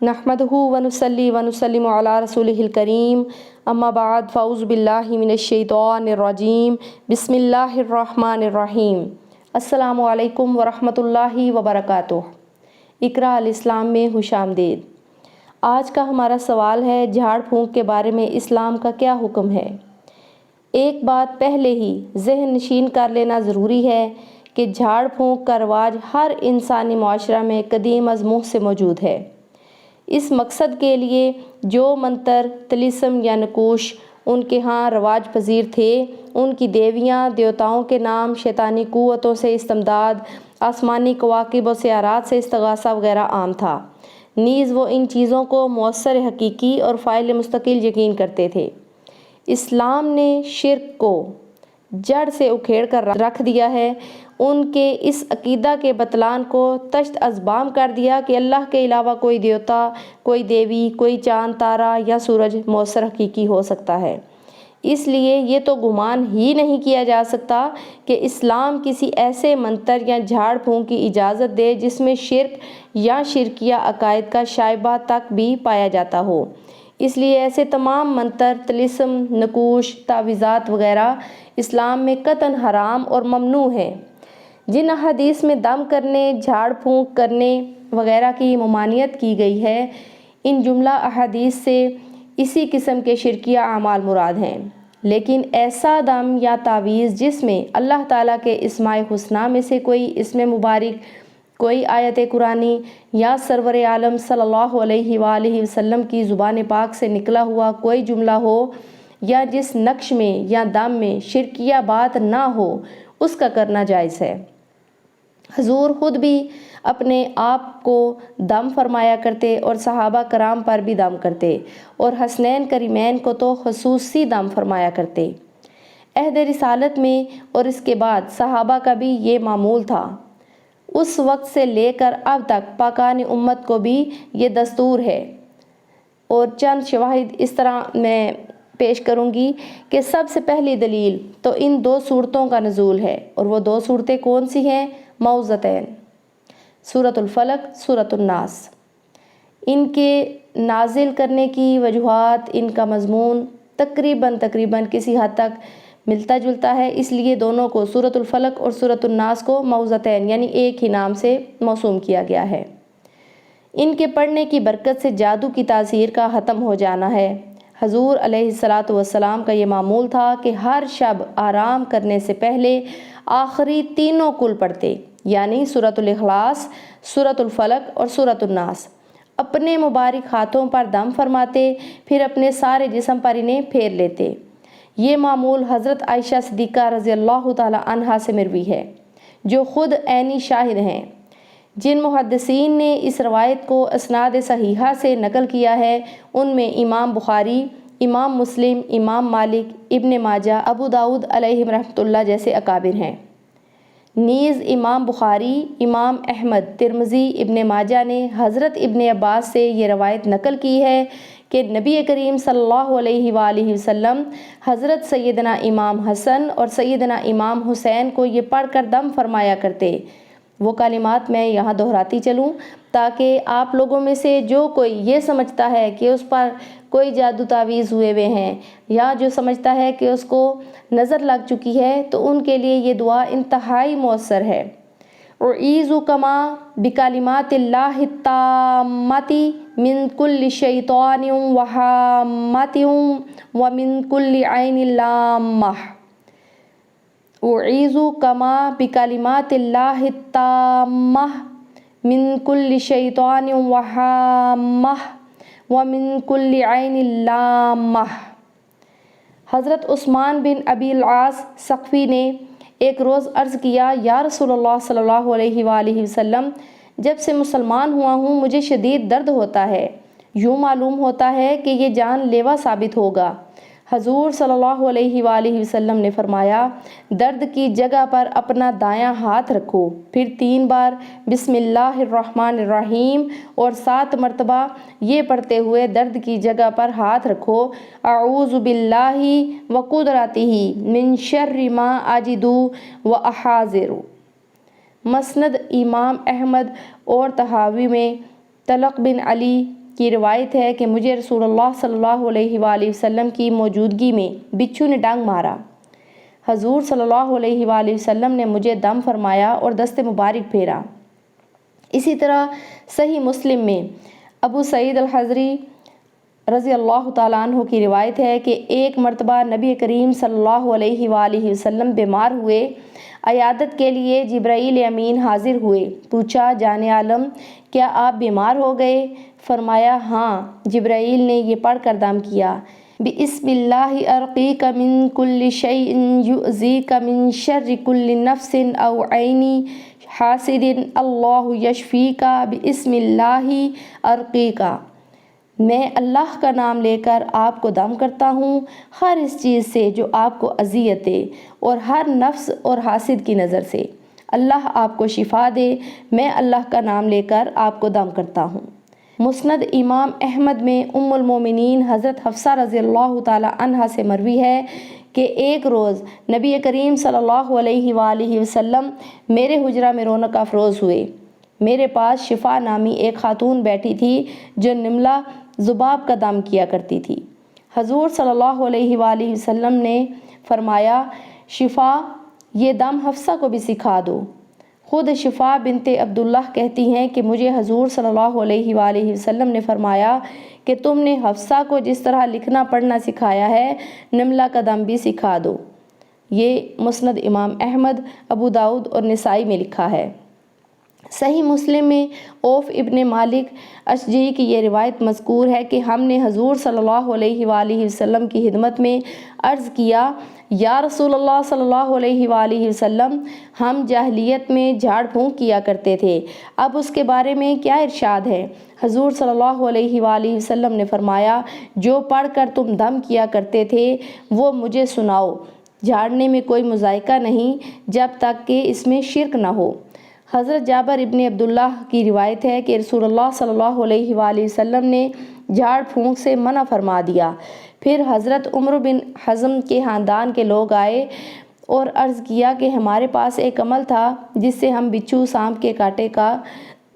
نحمدہ ونصلی ونسلم علی رسولہ الکریم اما بعد فاعوذ باللہ من الشیطان الرجیم بسم اللہ الرحمن الرحیم السلام علیکم ورحمۃ اللہ وبرکاتہ۔ اقرا الاسلام میں خوش آمدید۔ آج کا ہمارا سوال ہے جھاڑ پھونک کے بارے میں اسلام کا کیا حکم ہے؟ ایک بات پہلے ہی ذہن نشین کر لینا ضروری ہے کہ جھاڑ پھونک کا رواج ہر انسانی معاشرہ میں قدیم از مہد سے موجود ہے۔ اس مقصد کے لیے جو منتر، طلسم یا نقوش ان کے ہاں رواج پذیر تھے، ان کی دیویاں دیوتاؤں کے نام، شیطانی قوتوں سے استمداد، آسمانی کواکب و سیارات سے استغاثہ وغیرہ عام تھا۔ نیز وہ ان چیزوں کو مؤثر حقیقی اور فاعل مستقل یقین کرتے تھے۔ اسلام نے شرک کو جڑ سے اکھیڑ کر رکھ دیا ہے۔ ان کے اس عقیدہ کے بطلان کو تشت ازبام کر دیا کہ اللہ کے علاوہ کوئی دیوتا، کوئی دیوی، کوئی چاند، تارہ یا سورج مؤثر حقیقی ہو سکتا ہے۔ اس لیے یہ تو گمان ہی نہیں کیا جا سکتا کہ اسلام کسی ایسے منتر یا جھاڑ پھونک کی اجازت دے جس میں شرک یا شرکیہ عقائد کا شائبہ تک بھی پایا جاتا ہو۔ اس لیے ایسے تمام منتر، طلسم، نقوش، تعویذات وغیرہ اسلام میں قطعاً حرام اور ممنوع ہیں۔ جن احادیث میں دم کرنے، جھاڑ پھونک کرنے وغیرہ کی ممانعت کی گئی ہے، ان جملہ احادیث سے اسی قسم کے شرکیہ اعمال مراد ہیں۔ لیکن ایسا دم یا تعویذ جس میں اللہ تعالیٰ کے اسماء الحسنی میں سے کوئی اسم مبارک، کوئی آیت قرآنی یا سرور عالم صلی اللہ علیہ وآلہ وسلم کی زبان پاک سے نکلا ہوا کوئی جملہ ہو، یا جس نقش میں یا دم میں شرکیہ بات نہ ہو، اس کا کرنا جائز ہے۔ حضور خود بھی اپنے آپ کو دم فرمایا کرتے اور صحابہ کرام پر بھی دم کرتے، اور حسنین کریمین کو تو خصوصی دم فرمایا کرتے۔ عہد رسالت میں اور اس کے بعد صحابہ کا بھی یہ معمول تھا۔ اس وقت سے لے کر اب تک پاکان امت کو بھی یہ دستور ہے۔ اور چند شواہد اس طرح میں پیش کروں گی کہ سب سے پہلی دلیل تو ان دو صورتوں کا نزول ہے، اور وہ دو صورتیں کون سی ہیں؟ موعظتین، سورۃ الفلق، سورۃ الناس۔ ان کے نازل کرنے کی وجوہات، ان کا مضمون تقریباً کسی حد تک ملتا جلتا ہے، اس لیے دونوں کو سورۃ الفلق اور سورۃ الناس کو موعظتین یعنی ایک ہی نام سے موسوم کیا گیا ہے۔ ان کے پڑھنے کی برکت سے جادو کی تاثیر کا ختم ہو جانا ہے۔ حضور علیہ الصلاۃ والسلام کا یہ معمول تھا کہ ہر شب آرام کرنے سے پہلے آخری تینوں کل پڑھتے، یعنی سورۃ الاخلاص، سورۃ الفلق اور سورۃ الناس۔ اپنے مبارک ہاتھوں پر دم فرماتے، پھر اپنے سارے جسم پر انہیں پھیر لیتے۔ یہ معمول حضرت عائشہ صدیقہ رضی اللہ تعالی عنہا سے مروی ہے، جو خود عینی شاہد ہیں۔ جن محدثین نے اس روایت کو اسناد صحیحہ سے نقل کیا ہے، ان میں امام بخاری، امام مسلم، امام مالک، ابن ماجہ، ابو داؤد علیہم رحمۃ اللہ جیسے اکابر ہیں۔ نیز امام بخاری، امام احمد، ترمذی، ابن ماجہ نے حضرت ابن عباس سے یہ روایت نقل کی ہے کہ نبی کریم صلی اللہ علیہ وآلہ وسلم حضرت سیدنا امام حسن اور سیدنا امام حسین کو یہ پڑھ کر دم فرمایا کرتے۔ وہ کلمات میں یہاں دہراتی چلوں تاکہ آپ لوگوں میں سے جو کوئی یہ سمجھتا ہے کہ اس پر کوئی جادو تعویذ ہوئے ہوئے ہیں، یا جو سمجھتا ہے کہ اس کو نظر لگ چکی ہے، تو ان کے لیے یہ دعا انتہائی مؤثر ہے۔ اعیذکما بکلمات اللہ التامات من کل شیطان وہامۃ ومن کل عین لامہ۔ اعیذکما بکلمات اللہ التامۃ من کل شیطان وہامہ ومن کل عین لامہ۔ حضرت عثمان بن ابی العاص ثقفی نے ایک روز عرض کیا، یا رسول اللہ صلی اللہ علیہ وآلہ وسلم، جب سے مسلمان ہوا ہوں مجھے شدید درد ہوتا ہے، یوں معلوم ہوتا ہے کہ یہ جان لیوا ثابت ہوگا۔ حضور صلی اللہ علیہ وآلہ وسلم نے فرمایا، درد کی جگہ پر اپنا دایاں ہاتھ رکھو، پھر 3 بار بسم اللہ الرحمن الرحیم اور 7 مرتبہ یہ پڑھتے ہوئے درد کی جگہ پر ہاتھ رکھو، اعوذ باللہ وقدرتہ من شر ما اجد واحاذر۔ مسند امام احمد اور طحاوی میں طلق بن علی کی روایت ہے کہ مجھے رسول اللہ صلی اللہ علیہ وآلہ وسلم کی موجودگی میں بچھو نے ڈنگ مارا۔ حضور صلی اللہ علیہ وآلہ وسلم نے مجھے دم فرمایا اور دست مبارک پھیرا۔ اسی طرح صحیح مسلم میں ابو سعید الخدری رضی اللہ تعالیٰ عنہ کی روایت ہے کہ ایک مرتبہ نبی کریم صلی اللہ علیہ وآلہ وسلم بیمار ہوئے۔ عیادت کے لیے جبرائیل امین حاضر ہوئے۔ پوچھا، جان عالم کیا آپ بیمار ہو گئے؟ فرمایا ہاں۔ جبرائیل نے یہ پڑھ کر دم کیا، بسم اللہ ارقیک من کل شیء یؤذیک من شر کل نفس او عین حاسد اللہ یشفیک بسم اللہ ارقیک۔ میں اللہ کا نام لے کر آپ کو دم کرتا ہوں ہر اس چیز سے جو آپ کو اذیت دے اور ہر نفس اور حاسد کی نظر سے۔ اللہ آپ کو شفا دے، میں اللہ کا نام لے کر آپ کو دم کرتا ہوں۔ مسند امام احمد میں ام المومنین حضرت حفصہ رضی اللہ تعالی عنہا سے مروی ہے کہ ایک روز نبی کریم صلی اللہ علیہ وآلہ وسلم میرے حجرہ میں رونق افروز ہوئے۔ میرے پاس شفا نامی ایک خاتون بیٹھی تھی جو نملہ ذباب کا دم کیا کرتی تھی۔ حضور صلی اللہ علیہ وآلہ وسلم نے فرمایا، شفا یہ دم حفصہ کو بھی سکھا دو۔ خود شفا بنت عبداللہ کہتی ہیں کہ مجھے حضور صلی اللہ علیہ وآلہ وسلم نے فرمایا کہ تم نے حفصہ کو جس طرح لکھنا پڑھنا سکھایا ہے نملہ کا دم بھی سکھا دو۔ یہ مسند امام احمد، ابو داؤد اور نسائی میں لکھا ہے۔ صحیح مسلم میں اوف ابن مالک اشجعی کی یہ روایت مذکور ہے کہ ہم نے حضور صلی اللہ علیہ وآلہ وسلم کی خدمت میں عرض کیا، یا رسول اللہ صلی اللہ علیہ وآلہ وسلم، ہم جاہلیت میں جھاڑ پھونک کیا کرتے تھے، اب اس کے بارے میں کیا ارشاد ہے؟ حضور صلی اللہ علیہ وآلہ وسلم نے فرمایا، جو پڑھ کر تم دم کیا کرتے تھے وہ مجھے سناؤ۔ جھاڑنے میں کوئی مذائقہ نہیں جب تک کہ اس میں شرک نہ ہو۔ حضرت جابر ابن عبداللہ کی روایت ہے کہ رسول اللہ صلی اللہ علیہ وآلہ وسلم نے جھاڑ پھونک سے منع فرما دیا۔ پھر حضرت عمر بن حزم کے خاندان کے لوگ آئے اور عرض کیا کہ ہمارے پاس ایک عمل تھا جس سے ہم بچھو سانپ کے کانٹے کا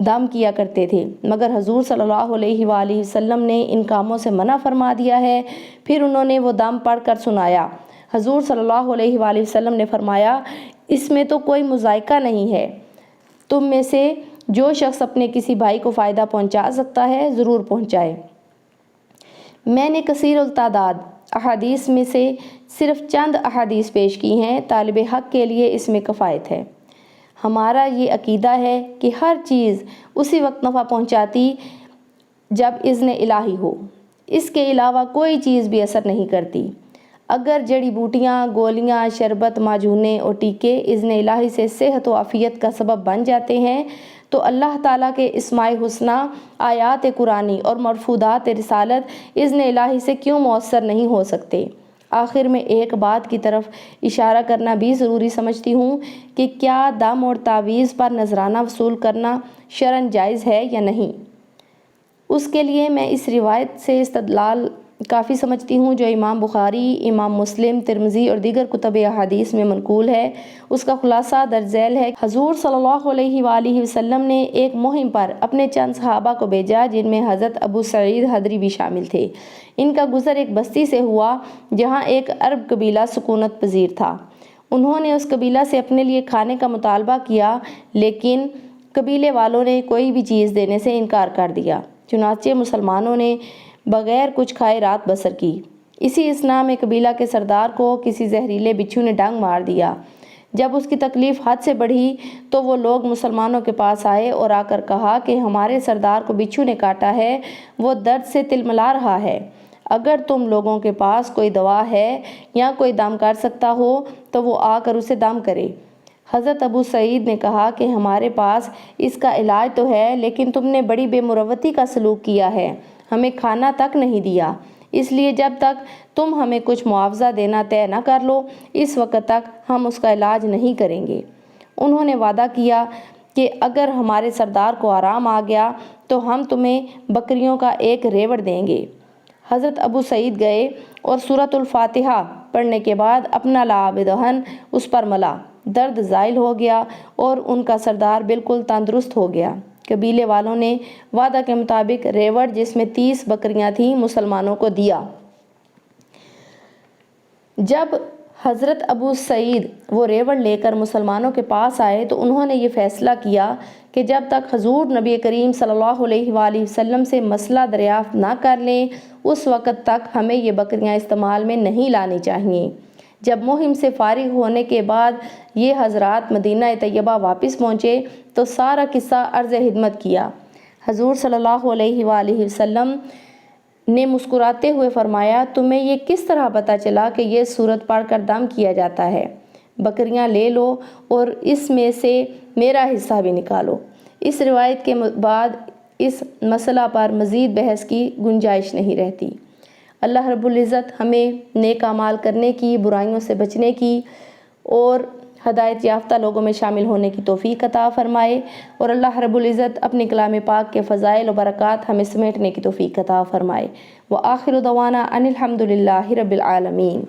دم کیا کرتے تھے، مگر حضور صلی اللہ علیہ وآلہ وسلم نے ان کاموں سے منع فرما دیا ہے۔ پھر انہوں نے وہ دم پڑھ کر سنایا۔ حضور صلی اللہ علیہ وآلہ وسلم نے فرمایا، اس میں تو کوئی مذائقہ نہیں ہے۔ تم میں سے جو شخص اپنے کسی بھائی کو فائدہ پہنچا سکتا ہے ضرور پہنچائے۔ میں نے کثیر التعداد احادیث میں سے صرف چند احادیث پیش کی ہیں، طالب حق کے لیے اس میں کفایت ہے۔ ہمارا یہ عقیدہ ہے کہ ہر چیز اسی وقت نفع پہنچاتی جب اذن الہی ہو، اس کے علاوہ کوئی چیز بھی اثر نہیں کرتی۔ اگر جڑی بوٹیاں، گولیاں، شربت، معجونیں اور ٹیکے اذن الہی سے صحت و عافیت کا سبب بن جاتے ہیں تو اللہ تعالیٰ کے اسماء الحسنی، آیات قرآنی اور مرفوعات رسالت اذن الہی سے کیوں مؤثر نہیں ہو سکتے؟ آخر میں ایک بات کی طرف اشارہ کرنا بھی ضروری سمجھتی ہوں کہ کیا دم اور تعویذ پر نذرانہ وصول کرنا شرعاً جائز ہے یا نہیں؟ اس کے لیے میں اس روایت سے استدلال کافی سمجھتی ہوں جو امام بخاری، امام مسلم، ترمذی اور دیگر کتب احادیث میں منقول ہے۔ اس کا خلاصہ درج ذیل ہے۔ حضور صلی اللہ علیہ وآلہ وسلم نے ایک مہم پر اپنے چند صحابہ کو بھیجا جن میں حضرت ابو سعید خدری بھی شامل تھے۔ ان کا گزر ایک بستی سے ہوا جہاں ایک عرب قبیلہ سکونت پذیر تھا۔ انہوں نے اس قبیلہ سے اپنے لیے کھانے کا مطالبہ کیا، لیکن قبیلے والوں نے کوئی بھی چیز دینے سے انکار کر دیا۔ چنانچہ مسلمانوں نے بغیر کچھ کھائے رات بسر کی۔ اسی اثناء میں قبیلہ کے سردار کو کسی زہریلے بچھو نے ڈنگ مار دیا۔ جب اس کی تکلیف حد سے بڑھی تو وہ لوگ مسلمانوں کے پاس آئے اور آ کر کہا کہ ہمارے سردار کو بچھو نے کاٹا ہے، وہ درد سے تلملا رہا ہے۔ اگر تم لوگوں کے پاس کوئی دوا ہے یا کوئی دم کر سکتا ہو تو وہ آ کر اسے دم کرے۔ حضرت ابو سعید نے کہا کہ ہمارے پاس اس کا علاج تو ہے، لیکن تم نے بڑی بے مروتی کا سلوک کیا ہے، ہمیں کھانا تک نہیں دیا، اس لیے جب تک تم ہمیں کچھ معاوضہ دینا طے نہ کر لو اس وقت تک ہم اس کا علاج نہیں کریں گے۔ انہوں نے وعدہ کیا کہ اگر ہمارے سردار کو آرام آ گیا تو ہم تمہیں بکریوں کا ایک ریوڑ دیں گے۔ حضرت ابو سعید گئے اور سورۃ الفاتحہ پڑھنے کے بعد اپنا لعاب دہن اس پر ملا، درد زائل ہو گیا اور ان کا سردار بالکل تندرست ہو گیا۔ قبیلے والوں نے وعدہ کے مطابق ریوڑ جس میں 30 بکریاں تھیں مسلمانوں کو دیا۔ جب حضرت ابو سعید وہ ریوڑ لے کر مسلمانوں کے پاس آئے تو انہوں نے یہ فیصلہ کیا کہ جب تک حضور نبی کریم صلی اللہ علیہ وآلہ وسلم سے مسئلہ دریافت نہ کر لیں اس وقت تک ہمیں یہ بکریاں استعمال میں نہیں لانی چاہیے۔ جب مہم سے فارغ ہونے کے بعد یہ حضرات مدینہ طیبہ واپس پہنچے تو سارا قصہ عرض خدمت کیا۔ حضور صلی اللہ علیہ وآلہ وسلم نے مسکراتے ہوئے فرمایا، تمہیں یہ کس طرح پتہ چلا کہ یہ سورت پڑھ کر دم کیا جاتا ہے؟ بکریاں لے لو اور اس میں سے میرا حصہ بھی نکالو۔ اس روایت کے بعد اس مسئلہ پر مزید بحث کی گنجائش نہیں رہتی۔ اللہ رب العزت ہمیں نیک اعمال کرنے کی، برائیوں سے بچنے کی اور ہدایت یافتہ لوگوں میں شامل ہونے کی توفیق عطا فرمائے، اور اللہ رب العزت اپنے کلام پاک کے فضائل و برکات ہمیں سمیٹنے کی توفیق عطا فرمائے۔ وآخر دعوانا ان الحمد للہ رب العالمین۔